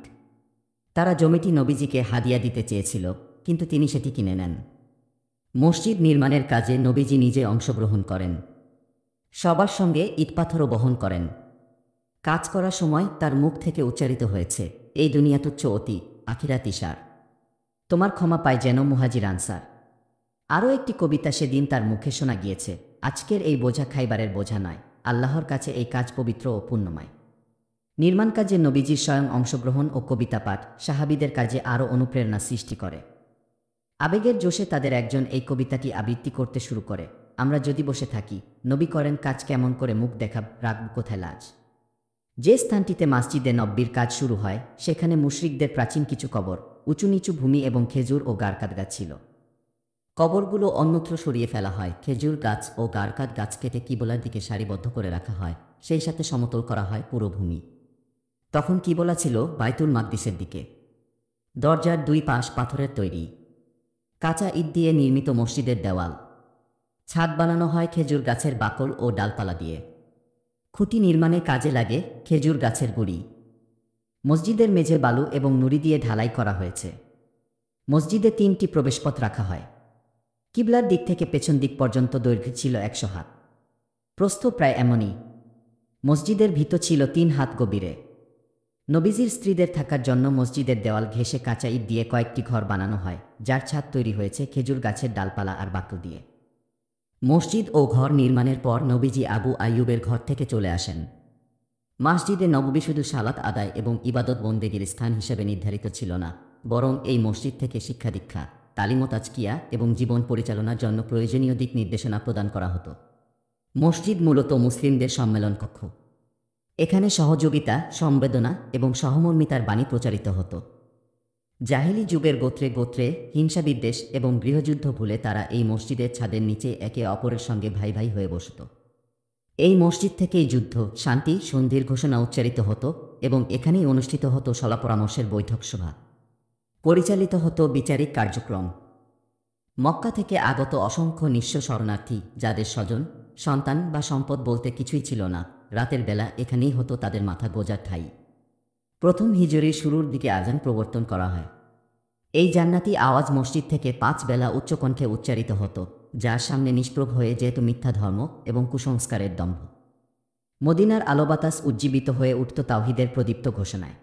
তারা জমিটি নবীজিকে হাদিয়া দিতে চেয়েছিল, কিন্তু তিনি সেটি কিনে নেন। মসজিদ নির্মাণের কাজে নবীজি নিজে অংশগ্রহণ করেন। সবার সঙ্গে ইটপাথরও বহন করেন। কাজ করার সময় তার মুখ থেকে উচ্চারিত হয়েছে, এই দুনিয়া তুচ্ছ অতি, আখিরাত ইশার। তোমার ক্ষমা পায় যেন মুহাজির আনসার। আরও একটি কবিতা সেদিন তার মুখে শোনা গিয়েছে, আজকের এই বোঝা খাইবারের বোঝা নয়, আল্লাহর কাছে এই কাজ পবিত্র ও পুণ্যময়। নির্মাণ কাজে নবীজির স্বয়ং অংশগ্রহণ ও কবিতা পাঠ সাহাবীদের কাজে আরও অনুপ্রেরণা সৃষ্টি করে। আবেগের জোশে তাদের একজন এই কবিতাটি আবৃত্তি করতে শুরু করে, আমরা যদি বসে থাকি, নবী করেন কাজ কেমন করে মুখ দেখাব, রাখব কোথায় লাজ। যে স্থানটিতে মসজিদে নববীর কাজ শুরু হয় সেখানে মুশরিকদের প্রাচীন কিছু কবর, উঁচু নিচু ভূমি এবং খেজুর ও গারকাত গাছ ছিল। কবরগুলো অন্যত্র সরিয়ে ফেলা হয়, খেজুর গাছ ও গারকাত গাছ কেটে কিবলার দিকে সারিবদ্ধ করে রাখা হয়, সেই সাথে সমতল করা হয় পুরো ভূমি। তখন কিবলা ছিল বাইতুল মাকদিসের দিকে। দরজার দুই পাশ পাথরের তৈরি, কাঁচা ইট দিয়ে নির্মিত মসজিদের দেওয়াল। ছাদ বানানো হয় খেজুর গাছের বাকল ও ডালপালা দিয়ে। খুঁটি নির্মাণে কাজে লাগে খেজুর গাছের গুঁড়ি। মসজিদের মেঝে বালু এবং নুড়ি দিয়ে ঢালাই করা হয়েছে। মসজিদে 3টি প্রবেশপথ রাখা হয়। কিবলার দিক থেকে পেছন দিক পর্যন্ত দৈর্ঘ্য ছিল 100 হাত, প্রস্থ প্রায় এমনই। মসজিদের ভিতর ছিল 3 হাত গভীরে। নবীজির স্ত্রীদের থাকার জন্য মসজিদের দেওয়াল ঘেঁষে কাঁচা ইট দিয়ে কয়েকটি ঘর বানানো হয়, যার ছাদ তৈরি হয়েছে খেজুর গাছের ডালপালা আর বাকল দিয়ে। মসজিদ ও ঘর নির্মাণের পর নবীজি আবু আইয়ুবের ঘর থেকে চলে আসেন। মসজিদে নববী শুধু সালাত আদায় এবং ইবাদত বন্দেগীর স্থান হিসেবে নির্ধারিত ছিল না, বরং এই মসজিদ থেকে শিক্ষা দীক্ষা, তালিম ও তাজকিয়া এবং জীবন পরিচালনার জন্য প্রয়োজনীয় দিক নির্দেশনা প্রদান করা হতো। মসজিদ মূলত মুসলিমদের সম্মেলন কক্ষ। এখানে সহযোগিতা, সম্বেদনা এবং সহমর্মিতার বাণী প্রচারিত হতো। জাহেলি যুগের গোত্রে গোত্রে হিংসাবিদ্বেষ এবং গৃহযুদ্ধ ভুলে তারা এই মসজিদের ছাদের নিচে একে অপরের সঙ্গে ভাই ভাই হয়ে বসত। এই মসজিদ থেকেই যুদ্ধ, শান্তি, সন্ধির ঘোষণা উচ্চারিত হতো এবং এখানেই অনুষ্ঠিত হতো সলা পরামর্শের বৈঠক সভা। পরিচালিত হতো বিচারিক কার্যক্রম। মক্কা থেকে আগত অসংখ্য নিঃস্ব শরণার্থী, যাদের স্বজন, সন্তান বা সম্পদ বলতে কিছুই ছিল না, রাতের বেলা এখানেই হতো তাদের মাথা গোজার ঠাঁই। প্রথম হিজরির শুরুর দিকে আজান প্রবর্তন করা হয়। এই জান্নাতি আওয়াজ মসজিদ থেকে 5 বেলা উচ্চকণ্ঠে উচ্চারিত হতো, যার সামনে নিষ্প্রভ হয়ে যেত মিথ্যা ধর্ম এবং কুসংস্কারের দম্ভ। মদিনার আলো বাতাস উজ্জীবিত হয়ে উঠত তাওহীদের প্রদীপ্ত ঘোষণায়।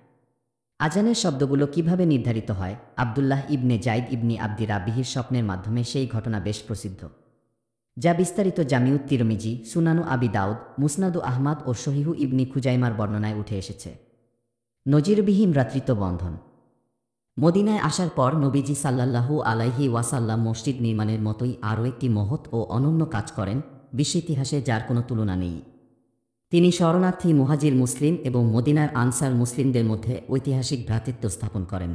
আজানের শব্দগুলো কিভাবে নির্ধারিত হয়, আবদুল্লাহ ইবনে জাইদ ইবনি আব্দি রাবিহির স্বপ্নের মাধ্যমে সেই ঘটনা বেশ প্রসিদ্ধ, যা বিস্তারিত জামিউত তিরমিজি, সুনানু আবি দাউদ, মুসনাদু আহমাদ ও সহিহু ইবনি খুজাইমার বর্ণনায় উঠে এসেছে। নজিরবিহীন ভ্রাতৃত্ব বন্ধন। মদিনায় আসার পর নবীজি সাল্লাল্লাহু আলাইহি ওয়াসাল্লাম মসজিদ নির্মাণের মতোই আরও একটি মহৎ ও অনন্য কাজ করেন, বিশ্ব ইতিহাসে যার কোনো তুলনা নেই। তিনি শরণার্থী মুহাজির মুসলিম এবং মদিনার আনসার মুসলিমদের মধ্যে ঐতিহাসিক ভ্রাতৃত্ব স্থাপন করেন।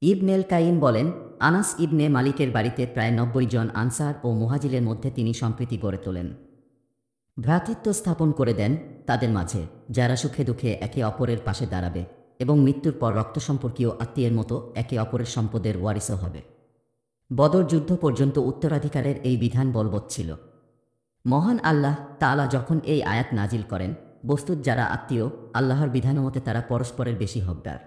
ইবনেল কাইম বলেন, আনাস ইবনে মালিকের বাড়িতে প্রায় ৯০ জন আনসার ও মুহাজিরের মধ্যে তিনি সম্প্রীতি গড়ে তোলেন। ভ্রাতৃত্ব স্থাপন করে দেন তাদের মাঝে, যারা সুখে দুঃখে একে অপরের পাশে দাঁড়াবে এবং মৃত্যুর পর রক্ত সম্পর্কীয় আত্মীয়ের মতো একে অপরের সম্পদের ওয়ারিসও হবে। বদর যুদ্ধ পর্যন্ত উত্তরাধিকারের এই বিধান বলবৎ ছিল। মহান আল্লাহ তাআলা যখন এই আয়াত নাজিল করেন, বস্তুত যারা আত্মীয়, আল্লাহর বিধানমতে তারা পরস্পরের বেশি হকদার।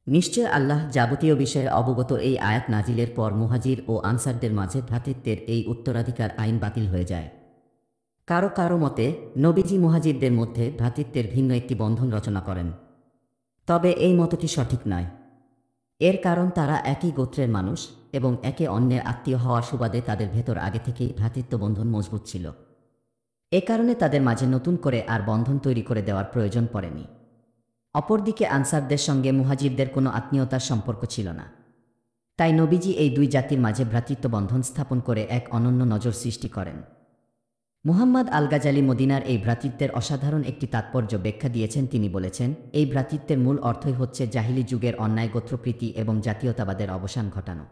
নিশ্চয় আল্লাহ যাবতীয় বিষয়ে অবগত। এই আয়াত নাজিলের পর মুহাজির ও আনসারদের মাঝে ভ্রাতৃত্বের এই উত্তরাধিকার আইন বাতিল হয়ে যায়। কারো কারো মতে নবীজি মুহাজিরদের মধ্যে ভ্রাতৃত্বের ভিন্ন একটি বন্ধন রচনা করেন, তবে এই মতটি সঠিক নয়। এর কারণ তারা একই গোত্রের মানুষ এবং একে অন্যের আত্মীয় হওয়ার সুবাদে তাদের ভেতর আগে থেকেই ভ্রাতৃত্ব বন্ধন মজবুত ছিল। এ কারণে তাদের মাঝে নতুন করে আর বন্ধন তৈরি করে দেওয়ার প্রয়োজন পড়েনি। অপরদিকে আনসারদের সঙ্গে মুহাজিরদের কোনো আত্মীয়তার সম্পর্ক ছিল না। তাই নবীজি এই দুই জাতির মাঝে ভ্রাতৃত্ব বন্ধন স্থাপন করে এক অনন্য নজর সৃষ্টি করেন। মুহাম্মদ আল গাজালি মদিনার এই ভ্রাতৃত্বের অসাধারণ একটি তাৎপর্য ব্যাখ্যা দিয়েছেন। তিনি বলেছেন, এই ভ্রাতৃত্বের মূল অর্থই হচ্ছে জাহিলি যুগের অন্যায় গোত্রপ্রীতি এবং জাতীয়তাবাদের অবসান ঘটানো।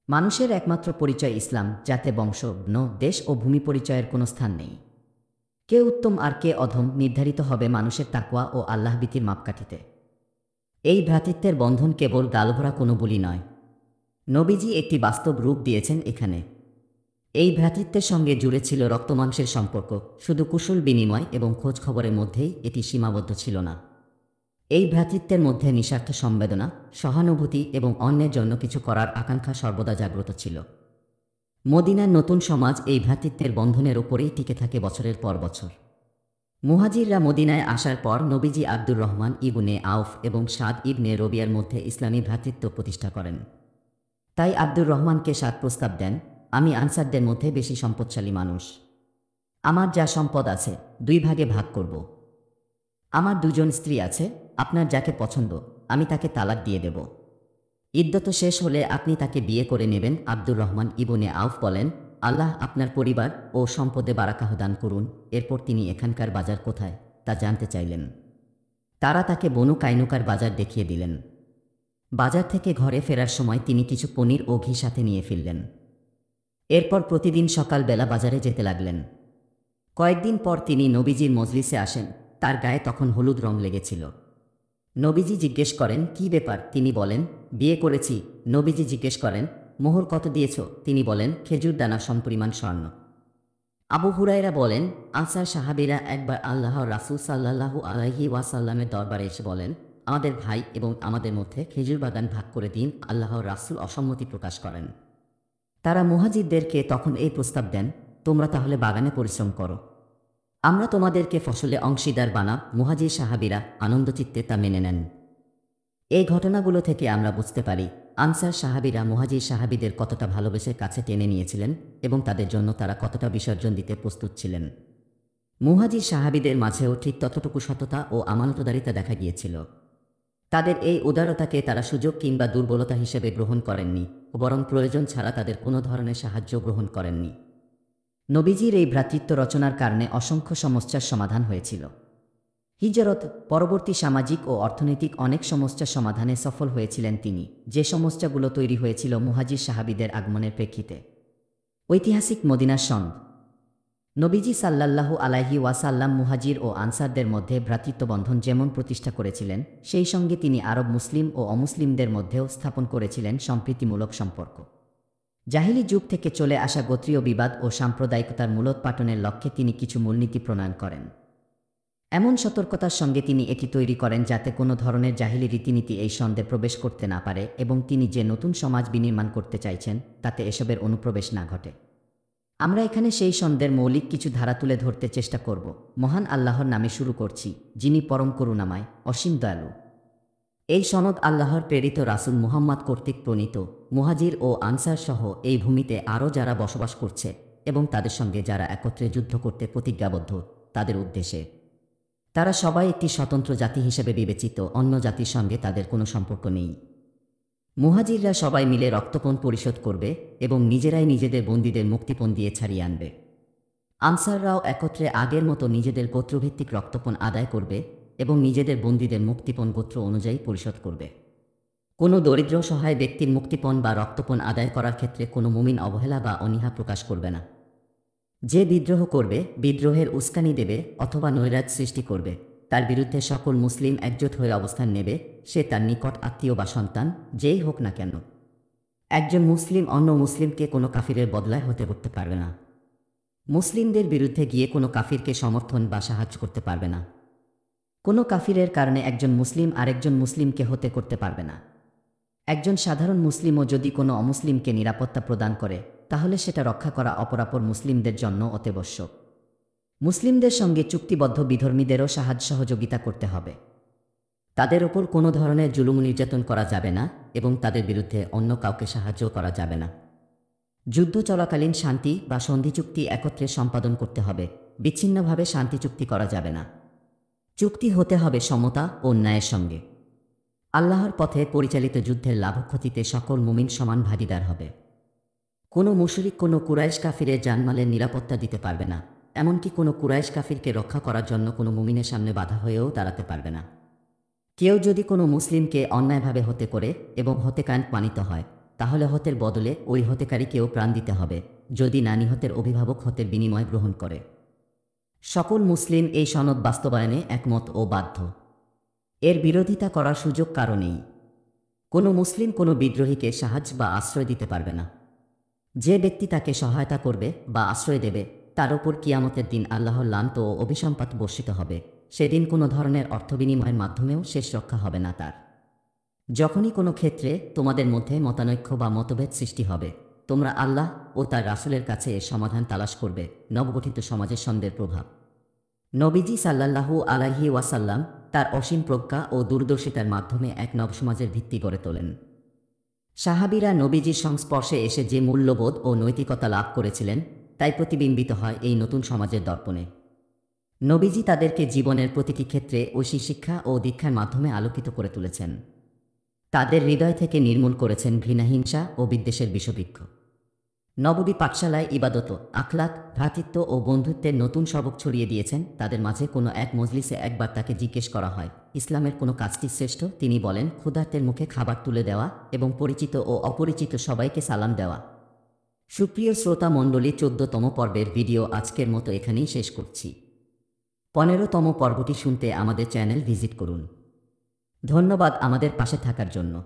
মানুষের একমাত্র পরিচয় ইসলাম, যাতে বংশ, দেশ ও ভূমি পরিচয়ের কোনো স্থান নেই। কে উত্তম আর কে অধম নির্ধারিত হবে মানুষের তাকওয়া ও আল্লাহভীতির মাপকাঠিতে। এই ভ্রাতৃত্বের বন্ধন কেবল গালভরা কোনো বলি নয়, নবীজি একটি বাস্তব রূপ দিয়েছেন এখানে। এই ভ্রাতৃত্বের সঙ্গে জুড়ে ছিল রক্তমাংসের সম্পর্ক, শুধু কুশল বিনিময় এবং খোঁজ খবরের মধ্যেই এটি সীমাবদ্ধ ছিল না। এই ভ্রাতৃত্বের মধ্যে নিঃস্বার্থ সম্বেদনা, সহানুভূতি এবং অন্যের জন্য কিছু করার আকাঙ্ক্ষা সর্বদা জাগ্রত ছিল। মদিনার নতুন সমাজ এই ভ্রাতৃত্বের বন্ধনের ওপরেই টিকে থাকে বছরের পর বছর। মুহাজিররা মদিনায় আসার পর নবীজি আব্দুর রহমান ইবনে আউফ এবং সাদ ইবনে রবিয়ার মধ্যে ইসলামী ভ্রাতৃত্ব প্রতিষ্ঠা করেন। তাই আব্দুর রহমানকে সাদ প্রস্তাব দেন, আমি আনসারদের মধ্যে বেশি সম্পদশালী মানুষ। আমার যা সম্পদ আছে 2 ভাগে ভাগ করব। আমার 2 জন স্ত্রী আছে, আপনার যাকে পছন্দ আমি তাকে তালাক দিয়ে দেব। ইদ্যত শেষ হলে আপনি তাকে বিয়ে করে নেবেন। আব্দুর রহমান ইবনে আউফ বলেন, আল্লাহ আপনার পরিবার ও সম্পদে বারাকাহ দান করুন। এরপর তিনি এখানকার বাজার কোথায় তা জানতে চাইলেন। তারা তাকে বনু কাইনুকার বাজার দেখিয়ে দিলেন। বাজার থেকে ঘরে ফেরার সময় তিনি কিছু পনির ও ঘি সাথে নিয়ে ফিরলেন। এরপর প্রতিদিন সকালবেলা বাজারে যেতে লাগলেন। কয়েকদিন পর তিনি নবীজির মজলিসে আসেন। তার গায়ে তখন হলুদ রং লেগেছিল। নবীজি জিজ্ঞেস করেন, কি ব্যাপার? তিনি বলেন, বিয়ে করেছি। নবীজি জিজ্ঞেস করেন, মোহর কত দিয়েছ? তিনি বলেন, খেজুর দানা সমপরিমাণ স্বর্ণ। আবু হুরায়রা বলেন, আনসার সাহাবীরা একবার আল্লাহর রাসূল সাল্লাল্লাহু আলাইহি ওয়াসাল্লামের দরবারে এসে বলেন, আমাদের ভাই এবং আমাদের মধ্যে খেজুর বাগান ভাগ করে দিন। আল্লাহর রাসূল অসম্মতি প্রকাশ করেন। তারা মুহাজিরদেরকে তখন এই প্রস্তাব দেন, তোমরা তাহলে বাগানে পরিশ্রম করো, আমরা তোমাদেরকে ফসলে অংশীদার বানাব। মুহাজির সাহাবীরা আনন্দচিত্তে তা মেনে নেন। এই ঘটনাগুলো থেকে আমরা বুঝতে পারি আনসার সাহাবীরা মুহাজির সাহাবীদের কতটা ভালোবেসে কাছে টেনে নিয়েছিলেন এবং তাদের জন্য তারা কতটা বিসর্জন দিতে প্রস্তুত ছিলেন। মুহাজির সাহাবীদের মাঝেও ঠিক ততটুকু সততা ও আমানতদারিতা দেখা গিয়েছিল। তাদের এই উদারতাকে তারা সুযোগ কিংবা দুর্বলতা হিসেবে গ্রহণ করেননি, বরং প্রয়োজন ছাড়া তাদের কোনো ধরনের সাহায্য গ্রহণ করেননি। নবীজির এই ভ্রাতৃত্ব রচনার কারণে অসংখ্য সমস্যার সমাধান হয়েছিল। হিজরত পরবর্তী সামাজিক ও অর্থনৈতিক অনেক সমস্যার সমাধানে সফল হয়েছিলেন তিনি, যে সমস্যাগুলো তৈরি হয়েছিল মুহাজির সাহাবীদের আগমনের প্রেক্ষিতে। ঐতিহাসিক মদিনার সনদ। নবীজি সাল্লাল্লাহু আলাইহি ওয়াসাল্লাম মুহাজির ও আনসারদের মধ্যে ভ্রাতৃত্ববন্ধন যেমন প্রতিষ্ঠা করেছিলেন, সেই সঙ্গে তিনি আরব মুসলিম ও অমুসলিমদের মধ্যেও স্থাপন করেছিলেন সম্প্রীতিমূলক সম্পর্ক। জাহিলি যুগ থেকে চলে আসা গোত্রীয় বিবাদ ও সাম্প্রদায়িকতার মূলোৎপাটনের লক্ষ্যে তিনি কিছু মূলনীতি প্রণয়ন করেন। এমন সতর্কতার সঙ্গে তিনি এটি তৈরি করেন যাতে কোনো ধরনের জাহিলি রীতিনীতি এই সন্দেহে প্রবেশ করতে না পারে এবং তিনি যে নতুন সমাজ বিনির্মাণ করতে চাইছেন তাতে এসবের অনুপ্রবেশ না ঘটে। আমরা এখানে সেই সন্দেহের মৌলিক কিছু ধারা তুলে ধরতে চেষ্টা করব। মহান আল্লাহর নামে শুরু করছি, যিনি পরম করুণাময়, অসীম দয়ালু। এই সনদ আল্লাহর প্রেরিত রাসূল মুহাম্মদ কর্তৃক প্রণীত। মুহাজির ও আনসার সহ এই ভূমিতে আরও যারা বসবাস করছে এবং তাদের সঙ্গে যারা একত্রে যুদ্ধ করতে প্রতিজ্ঞাবদ্ধ, তাদের উদ্দেশ্যে। তারা সবাই একটি স্বতন্ত্র জাতি হিসেবে বিবেচিত, অন্য জাতির সঙ্গে তাদের কোনো সম্পর্ক নেই। মুহাজিররা সবাই মিলে রক্তপণ পরিশোধ করবে এবং নিজেরাই নিজেদের বন্দীদের মুক্তিপণ দিয়ে ছাড়িয়ে আনবে। আনসাররাও একত্রে আগের মতো নিজেদের গোত্রভিত্তিক রক্তপণ আদায় করবে এবং নিজেদের বন্দীদের মুক্তিপণ গোত্র অনুযায়ী পরিশোধ করবে। কোনো দরিদ্র সহায় ব্যক্তির মুক্তিপণ বা রক্তপণ আদায় করার ক্ষেত্রে কোনো মুমিন অবহেলা বা অনীহা প্রকাশ করবে না। যে বিদ্রোহ করবে, বিদ্রোহের উস্কানি দেবে অথবা নৈরাজ্য সৃষ্টি করবে, তার বিরুদ্ধে সকল মুসলিম একজোট হয়ে অবস্থান নেবে, সে তার নিকট আত্মীয় বা সন্তান যেই হোক না কেন। একজন মুসলিম অন্য মুসলিমকে কোনো কাফিরের বদলায় হতে করতে পারবে না। মুসলিমদের বিরুদ্ধে গিয়ে কোনো কাফিরকে সমর্থন বা সাহায্য করতে পারবে না। কোনো কাফিরের কারণে একজন মুসলিম আরেকজন মুসলিমকে হতে করতে পারবে না। একজন সাধারণ মুসলিমও যদি কোনো অমুসলিমকে নিরাপত্তা প্রদান করে, তাহলে সেটা রক্ষা করা অপরাপর মুসলিমদের জন্য অত্যাবশ্যক। মুসলিমদের সঙ্গে চুক্তিবদ্ধ বিধর্মীদেরও সাহায্য সহযোগিতা করতে হবে। তাদের ওপর কোনো ধরনের জুলুম নির্যাতন করা যাবে না এবং তাদের বিরুদ্ধে অন্য কাউকে সাহায্য করা যাবে না। যুদ্ধ চলাকালীন শান্তি বা সন্ধি চুক্তি একত্রে সম্পাদন করতে হবে, বিচ্ছিন্নভাবে শান্তি চুক্তি করা যাবে না। চুক্তি হতে হবে সমতা ও ন্যায়ের সঙ্গে। আল্লাহর পথে পরিচালিত যুদ্ধের লাভ ক্ষতিতে সকল মুমিন সমান ভাগিদার হবে। কোনো মুশরিক কোনো কুরাইশ কাফিরের জানমালের নিরাপত্তা দিতে পারবে না, এমনকি কোনো কুরাইশ কাফিরকে রক্ষা করার জন্য কোনো মুমিনের সামনে বাধা হয়েও দাঁড়াতে পারবে না। কেউ যদি কোনো মুসলিমকে অন্যায়ভাবে হত্যা করে এবং হত্যাকাণ্ড মানিত হয়, তাহলে হত্যের বদলে ওই হত্যাকারীকেও প্রাণ দিতে হবে, যদি না নিহতের অভিভাবক হত্যের বিনিময় গ্রহণ করে। সকল মুসলিম এই সনদ বাস্তবায়নে একমত ও বাধ্য। এর বিরোধিতা করার সুযোগ কারও নেই। কোনো মুসলিম কোনো বিদ্রোহীকে সাহায্য বা আশ্রয় দিতে পারবে না। যে ব্যক্তি তাকে সহায়তা করবে বা আশ্রয় দেবে, তার ওপর কিয়ামতের দিন আল্লাহর লানত ও অভিসম্পাত বর্ষিত হবে। সেদিন কোনো ধরনের অর্থ বিনিময়ের মাধ্যমেও শেষ রক্ষা হবে না তার। যখনই কোনো ক্ষেত্রে তোমাদের মধ্যে মতানৈক্য বা মতভেদ সৃষ্টি হবে, তোমরা আল্লাহ ও তার রাসূলের কাছে এর সমাধান তালাশ করবে। নবগঠিত সমাজের সন্দেহের প্রভাব। নবীজি সাল্লাল্লাহু আলাইহি ওয়াসাল্লাম তার অসীম প্রজ্ঞা ও দূরদর্শিতার মাধ্যমে এক নবসমাজের ভিত্তি গড়ে তোলেন। সাহাবীরা নবীজির সংস্পর্শে এসে যে মূল্যবোধ ও নৈতিকতা লাভ করেছিলেন, তাই প্রতিবিম্বিত হয় এই নতুন সমাজের দর্পণে। নবীজি তাদেরকে জীবনের প্রতিটি ক্ষেত্রে ঐশী শিক্ষা ও দীক্ষার মাধ্যমে আলোকিত করে তুলেছেন। তাদের হৃদয় থেকে নির্মূল করেছেন ঘৃণাহিংসা ও বিদ্বেষের বিষবৃক্ষ। নববী পাঠশালায় ইবাদত, আখলাক, ভ্রাতৃত্ব ও বন্ধুত্বের নতুন সবক ছড়িয়ে দিয়েছেন। তাদের মাঝে কোনো এক মজলিসে একবার তাকে জিজ্ঞেস করা হয়, ইসলামের কোনো কাজটি শ্রেষ্ঠ? তিনি বলেন, ক্ষুধার্তের মুখে খাবার তুলে দেওয়া এবং পরিচিত ও অপরিচিত সবাইকে সালাম দেওয়া। সুপ্রিয় শ্রোতা মণ্ডলী, 14তম পর্বের ভিডিও আজকের মতো এখানেই শেষ করছি। 15তম পর্বটি শুনতে আমাদের চ্যানেল ভিজিট করুন। ধন্যবাদ আমাদের পাশে থাকার জন্য।